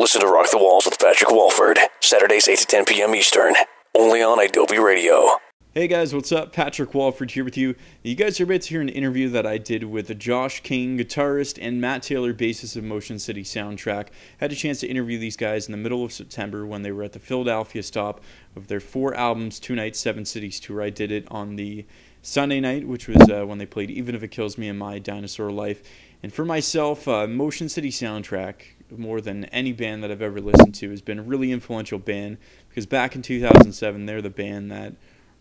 Listen to Rock the Walls with Patrick Walford, Saturdays 8 to 10 p.m. Eastern, only on Adobe Radio. Hey guys, what's up? Patrick Walford here with you. You guys are about to hear an interview that I did with Josh Cain, guitarist, and Matt Taylor, bassist of Motion City Soundtrack. Had a chance to interview these guys in the middle of September when they were at the Philadelphia stop of their 4 albums, 2 nights, 7 cities tour. I did it on the Sunday night, which was when they played Even If It Kills Me and My Dinosaur Life. And for myself, Motion City Soundtrack, more than any band that I've ever listened to, has been a really influential band because back in 2007, they're the band that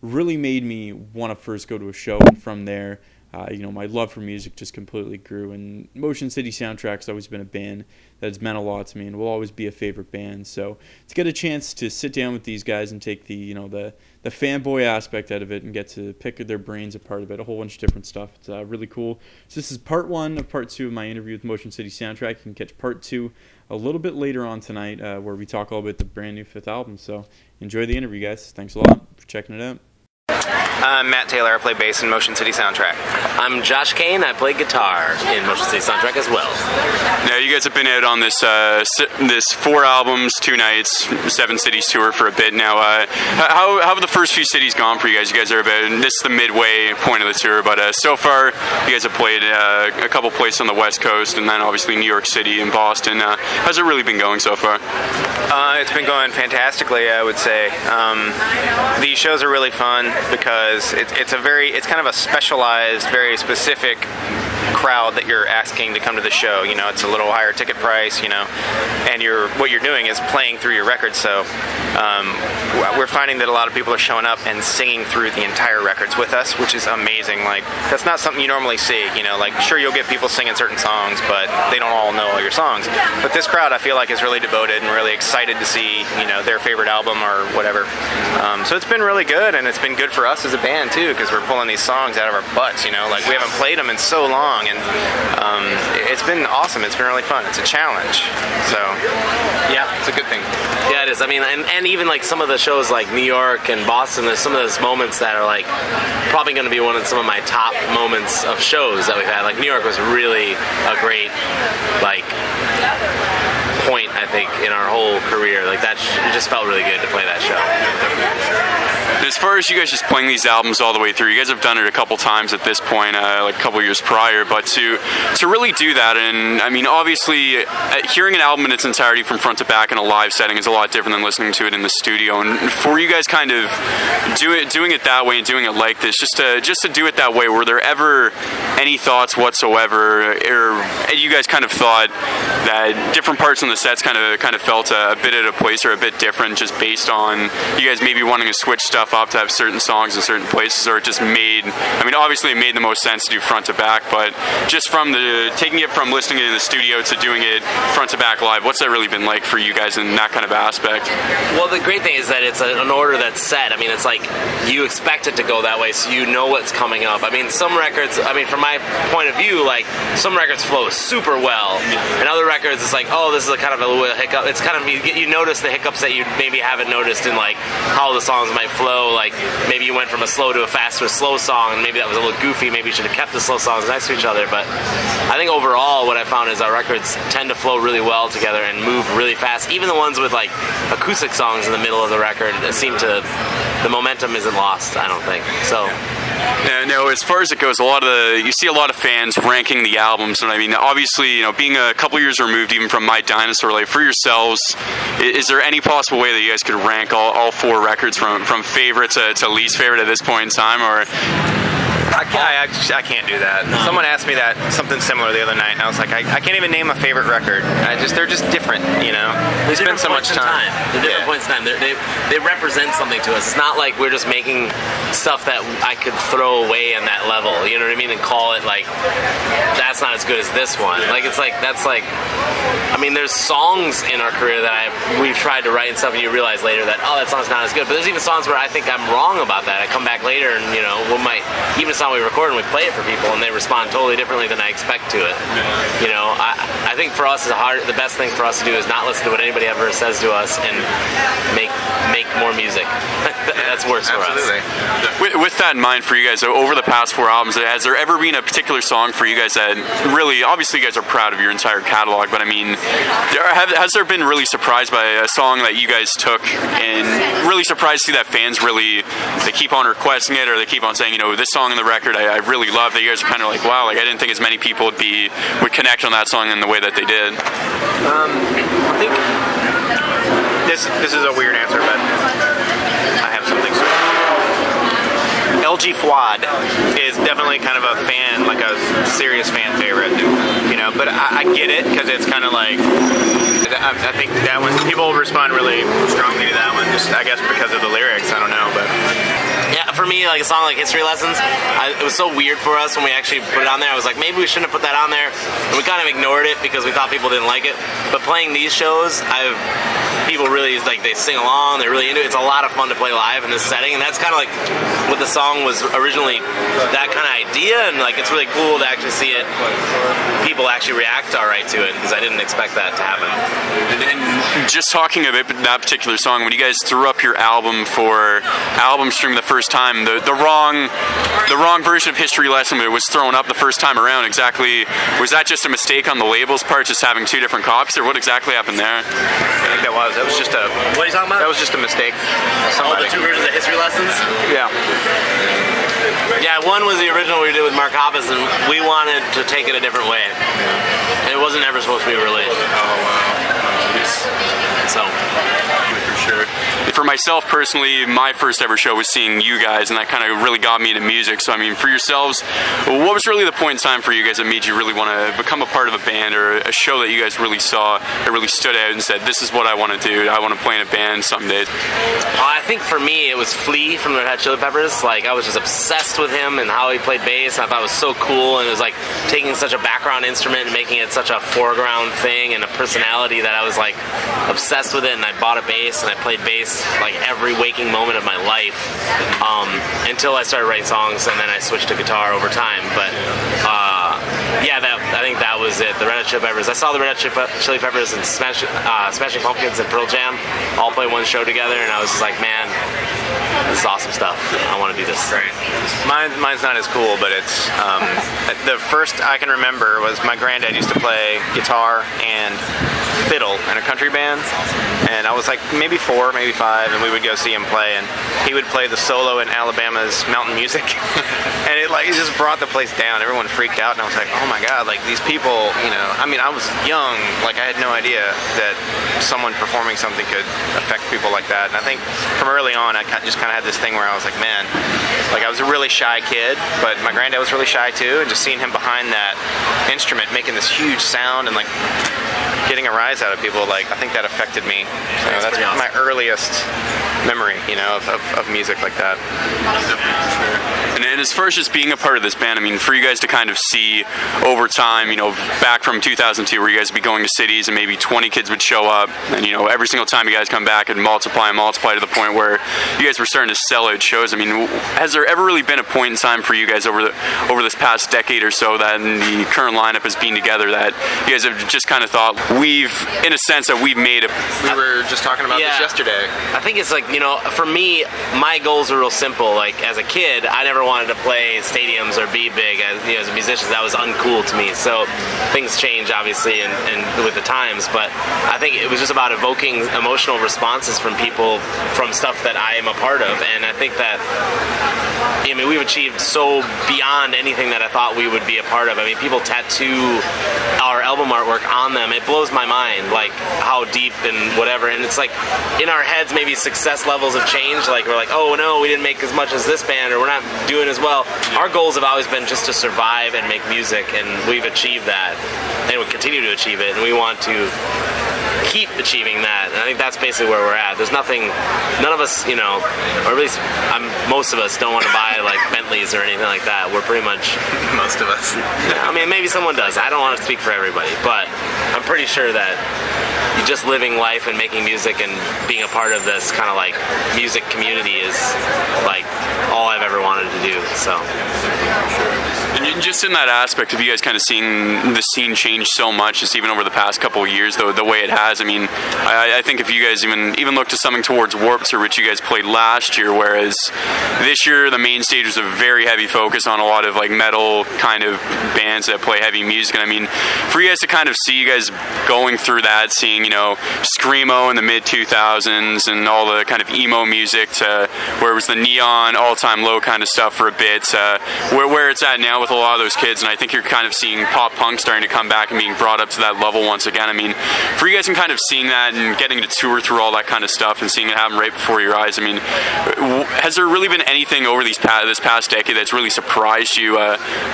really made me want to first go to a show, and from there, my love for music just completely grew. And Motion City Soundtrack's always been a band that has meant a lot to me and will always be a favorite band. So to get a chance to sit down with these guys and take the fanboy aspect out of it and get to pick their brains apart of it, a whole bunch of different stuff. It's really cool. So this is part 1 of part 2 of my interview with Motion City Soundtrack. You can catch part 2 a little bit later on tonight, where we talk all about the brand new 5th album. So enjoy the interview, guys. Thanks a lot for checking it out. I'm Matt Taylor. I play bass in Motion City Soundtrack. I'm Josh Cain. I play guitar in Motion City Soundtrack as well. Now, you guys have been out on this 4 albums, 2 nights, 7 cities tour for a bit now. How have the first few cities gone for you guys? You guys are about, this is the midway point of the tour, but so far you guys have played a couple places on the West Coast, and then obviously New York City and Boston. How's it really been going so far? It's been going fantastically, I would say. These shows are really fun because it's kind of a specialized, very specific crowd that you're asking to come to the show. It's a little higher ticket price, and what you're doing is playing through your records. So we're finding that a lot of people are showing up and singing through the entire records with us, which is amazing. Like, that's not something you normally see. Sure, you'll get people singing certain songs, but they don't all know all your songs. But this crowd, I feel like, is really devoted and really excited to see their favorite album or whatever. So it's been really good, and it's been good for us as a band too, because we're pulling these songs out of our butts. Like, we haven't played them in so long, and it's been awesome. It's been really fun. It's a challenge, so yeah, it's a good thing. Yeah, it is. I mean, and even like some of the shows like New York and Boston, there's some of those moments that are like probably going to be one of some of my top moments of shows that we've had. Like New York was really a great point, I think, in our whole career. Like that, it just felt really good to play that show. As far as you guys just playing these albums all the way through, you guys have done it a couple times at this point, like a couple years prior, but to really do that, and I mean, obviously, hearing an album in its entirety from front to back in a live setting is a lot different than listening to it in the studio, and for you guys kind of doing it that way and doing it like this, just to do it that way, were there ever any thoughts whatsoever, or you guys kind of thought that different parts in the sets kind of felt a bit at a place or a bit different, just based on you guys maybe wanting to switch stuff up to have certain songs in certain places, or it just obviously it made the most sense to do front to back, but just from taking it from listening it in the studio to doing it front to back live, what's that really been like for you guys in that kind of aspect? Well, the great thing is that it's an order that's set. I mean, it's like you expect it to go that way, so you know what's coming up. I mean, some records, from my point of view, like some records flow super well, and other records it's like, oh, this is a kind of a little hiccup. It's kind of, you notice the hiccups that you maybe haven't noticed in like how the songs might flow. Like maybe you went from a slow to a fast to a slow song, and maybe that was a little goofy. Maybe you should have kept the slow songs next to each other. But I think overall what I found is our records tend to flow really well together and move really fast. Even the ones with like acoustic songs in the middle of the record, the momentum isn't lost, I don't think. So no, as far as it goes, you see a lot of fans ranking the albums, and I mean, obviously, being a couple years removed even from My Dinosaur Life, for yourselves, is there any possible way that you guys could rank all 4 records from favorite to least favorite at this point in time, or? I can't do that. No. Someone asked me something similar the other night, and I was like, I can't even name a favorite record. They're just different, We spend so much time. They're different points in time. They represent something to us. It's not like we're just making stuff that I could throw away in that level, you know what I mean, and call it like, that's not as good as this one. Like, it's like, that's like, I mean, there's songs in our career that we've tried to write and stuff, and you realize later that, oh, that song's not as good. But there's even songs where I think I'm wrong about that. I come back later and, even a song out, we record, and we play it for people, and they respond totally differently than I expect to it. You know, I think for us, the best thing for us to do is not listen to what anybody ever says to us, and make more music. That's works for us. With that in mind, for you guys, over the past 4 albums, has there ever been a particular song for you guys that really, obviously you guys are proud of your entire catalog, but I mean, has there been really surprised by a song that you guys took and really surprised to see that fans really, they keep on requesting it, or they keep on saying, you know, this song on the record I really love, that you guys are kind of like, wow, like I didn't think as many people would connect on that song in the way that they did? I think this is a weird answer, but I have something. LG Fuad is definitely kind of a fan, like a serious fan favorite, you know, but I get it, because it's kind of like, I think that one, people respond really strongly to that one, just I guess because of the lyrics, I don't know, but... Yeah, for me, like a song like History Lessons, it was so weird for us when we actually put it on there. I was like, maybe we shouldn't have put that on there, and we kind of ignored it because we thought people didn't like it. But playing these shows, people really, like, they sing along, they're really into it. It's a lot of fun to play live in this setting, and that's kind of like what the song was originally, that kind of idea, and like it's really cool to actually see it, people actually react all right to it, because I didn't expect that to happen. And just talking about that particular song, when you guys threw up your album for album stream the first time, the wrong version of History Lesson was thrown up the first time around. Exactly, was that just a mistake on the label's part, just having 2 different copies, or what exactly happened there? I think that was just a... What are you talking about? That was just a mistake. Oh, the 2 versions of History Lessons? Yeah. Yeah, one was the original we did with Mark Hoppus, and we wanted to take it a different way. It wasn't ever supposed to be released. Oh, wow. So... For sure. For myself personally, my first ever show was seeing you guys, and that kind of really got me into music. So I mean, for yourselves, what was really the point in time for you guys that made you really want to become a part of a band, or a show that you guys really saw that really stood out and said, this is what I want to do, I want to play in a band someday? I think for me it was Flea from the Red Hot Chili Peppers. Like, I was just obsessed with him and how he played bass. I thought it was so cool, and it was like taking such a background instrument and making it such a foreground thing and a personality that I was like obsessed with it. And I bought a bass and I played bass like every waking moment of my life, until I started writing songs, and then I switched to guitar over time. But yeah, I think that was it. The Red Hot Chili Peppers. I saw the Red Hot Chili Peppers and Smashing Pumpkins and Pearl Jam all play one show together, and I was just like, man, this is awesome stuff. I want to do this. Right. Mine's not as cool, but it's the first I can remember was my granddad used to play guitar and fiddle in a country band, and I was like maybe 4, maybe 5, and we would go see him play, and he would play the solo in Alabama's Mountain Music, and it just brought the place down. Everyone freaked out, and I was like, oh my god, like these people, you know, I mean, I was young, like I had no idea that someone performing something could affect people like that. And I think from early on I just kind of had this thing where I was like, man, like I was a really shy kid, but my granddad was really shy too, and just seeing him behind that instrument making this huge sound and like getting a rise out of people, like I think that affected me. So that's awesome. My earliest memory, you know, of music like that. And as far as just being a part of this band, I mean, for you guys to kind of see over time, you know, back from 2002, where you guys would be going to cities and maybe 20 kids would show up, and you know, every single time you guys come back and multiply to the point where you guys were starting to sell out shows. I mean, has there ever really been a point in time for you guys over this past decade or so that in the current lineup has been together that you guys have just kind of thought, we've made it? We were just talking about this yesterday. I think it's like, you know, for me, my goals are real simple. Like, as a kid, I never wanted to play stadiums or be big. As a musician, that was uncool to me. So things change, obviously, and with the times. But I think it was just about evoking emotional responses from people from stuff that I am a part of. And I think that, I mean, we've achieved so beyond anything that I thought we would be a part of. I mean, people tattoo our album artwork on them. It blows my mind, like, how deep and whatever. And it's like, in our heads, maybe success levels have changed. Like, we're like, oh no, we didn't make as much as this band, or we're not doing as well. Our goals have always been just to survive and make music, and we've achieved that, and we continue to achieve it, and we want to keep achieving that. And I think that's basically where we're at. There's nothing, none of us, you know, or at least most of us don't want to buy like Bentleys or anything like that. We're pretty much most of us. I mean, maybe someone does. I don't want to speak for everybody, but I'm I'm pretty sure that just living life and making music and being a part of this kind of like music community is like all I've ever wanted to do. So. And just in that aspect of you guys kind of seeing the scene change so much, just even over the past couple of years, though, the way it has, I mean, I think if you guys even look to something towards Warped Tour, which you guys played last year, whereas this year the main stage was a very heavy focus on a lot of like metal kind of bands that play heavy music. And I mean, for you guys to kind of see you guys going through that, seeing, you know, Screamo in the mid-2000s and all the kind of emo music to where it was the neon all-time low kind of stuff for a bit, where it's at now with a lot of those kids, and I think you're kind of seeing pop punk starting to come back and being brought up to that level once again. I mean, for you guys and kind of seeing that and getting to tour through all that kind of stuff and seeing it happen right before your eyes, I mean, has there really been anything over this past decade that's really surprised you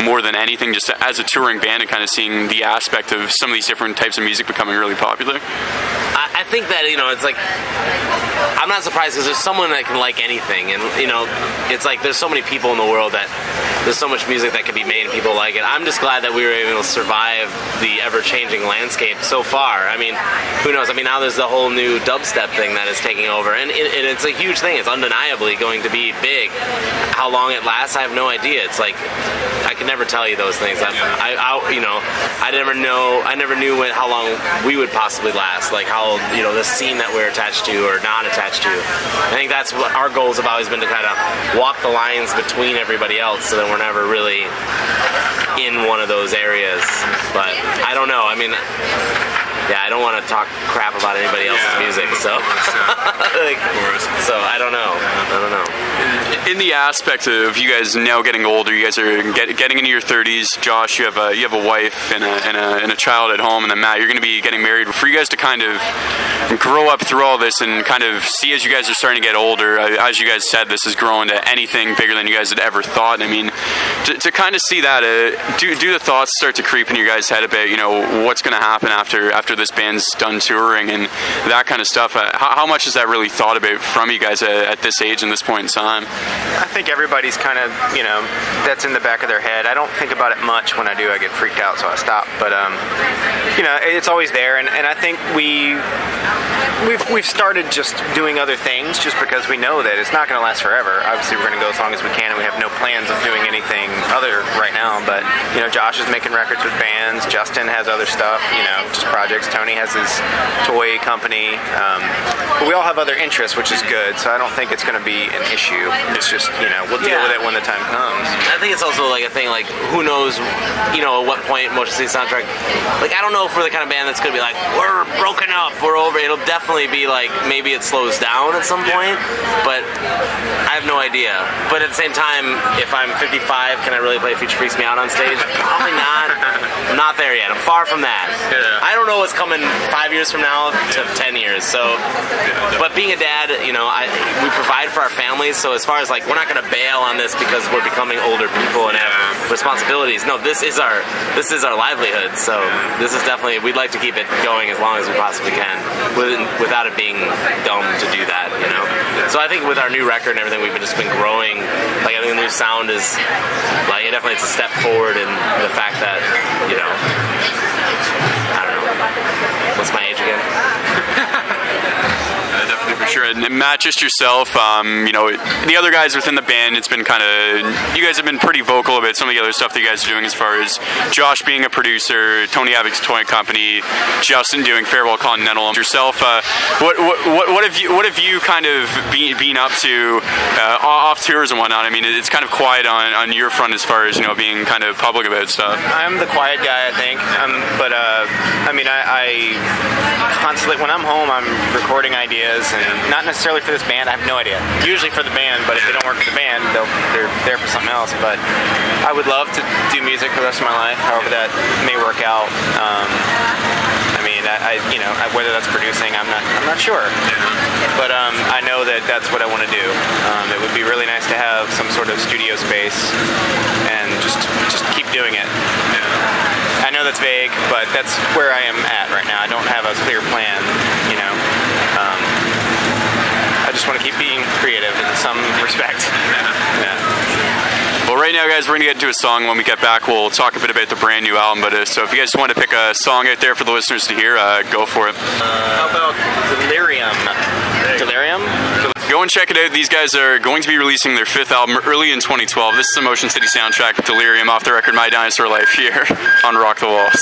more than anything, just as a touring band and kind of seeing the aspect of some of these different types of music becoming really popular? I think that, you know, it's like, I'm not surprised because there's someone that can like anything, and, you know, it's like there's so many people in the world that there's so much music that can be made and people like it. I'm just glad that we were able to survive the ever-changing landscape so far. I mean, who knows? I mean, now there's the whole new dubstep thing that is taking over, and it's a huge thing. It's undeniably going to be big. How long it lasts, I have no idea. It's like, I can never tell you those things. You know, I never knew how long we would possibly last, like how, you know, the scene that we're attached to or not attached to. I think that's what our goals have always been, to kind of walk the lines between everybody else so that we're never really in one of those areas. But I don't know. I mean, yeah, I don't want to talk crap about anybody else's music, so like, so I don't know. In the aspect of you guys now getting older, you guys are getting into your 30s. Josh, you have a wife and a child at home, and then Matt, you're going to be getting married. For you guys to kind of grow up through all this and kind of see as you guys are starting to get older, as you guys said, this has grown to anything bigger than you guys had ever thought. I mean, to kind of see that, do the thoughts start to creep in your guys' head a bit? You know, what's going to happen after this band's done touring and that kind of stuff? How much is that really thought about from you guys at this age and this point in time? I think everybody's kind of, you know, that's in the back of their head. I don't think about it much. When I do, I get freaked out, so I stop. But, you know, it's always there, and I think we've started just doing other things just because we know that it's not going to last forever. Obviously, we're going to go as long as we can, and we have no plans of doing anything other right now. But, you know, Josh is making records with bands. Justin has other stuff, you know, just projects. Tony has his toy company. But we all have other interests, which is good, so I don't think it's going to be an issue. It's just, you know, we'll deal with it when the time comes. I think it's also like a thing, like, who knows, you know, at what point Motion City Soundtrack, like, I don't know if we're the kind of band that's going to be like, we're broken up, we're over. It'll definitely be like, maybe it slows down at some point, but I have no idea. But at the same time, if I'm 55, can I really play Future Freaks Me Out on stage? Probably not. I'm not there yet. I'm far from that. I don't know what's coming 5 years from now to 10 years, so, but being a dad, you know, we provide for our families, so as far as like, we're not going to bail on this because we're becoming older people and have responsibilities. No, this is our livelihood, so this is definitely, we'd like to keep it going as long as we possibly can without it being dumb to do that, you know. So I think with our new record and everything, we've just been growing. Like, I think the new sound is like, it's a step forward in the fact that, you know, I don't know, what's my age again? Definitely, for sure. And Matt, just yourself, you know, the other guys within the band, it's been kind of, you guys have been pretty vocal about some of the other stuff that you guys are doing, as far as Josh being a producer, Tony Havoc's toy company, Justin doing Farewell Continental. Yourself, what have you kind of been up to off tours and whatnot? I mean, it's kind of quiet on your front as far as, you know, being kind of public about stuff. I'm the quiet guy, I think, but I mean, I constantly, when I'm home, I'm recording ideas, and not necessarily for this band. I have no idea. Usually for the band, but if they don't work for the band, they're there for something else. But I would love to do music for the rest of my life, however that may work out. I mean, you know, whether that's producing, I'm not sure. But I know that that's what I want to do. It would be really nice to have some sort of studio space and just keep doing it. I know that's vague, but that's where I am at right now. I don't have a clear plan, you know. I just want to keep being creative in some respect. Yeah. Well, Well, right now, guys, we're going to get into a song. When we get back, we'll talk a bit about the brand new album. But so if you guys want to pick a song out there for the listeners to hear, go for it. How about Delirium? Delirium? Go and check it out. These guys are going to be releasing their 5th album early in 2012. This is the Motion City soundtrack with Delirium off the record My Dinosaur Life here on Rock the Walls.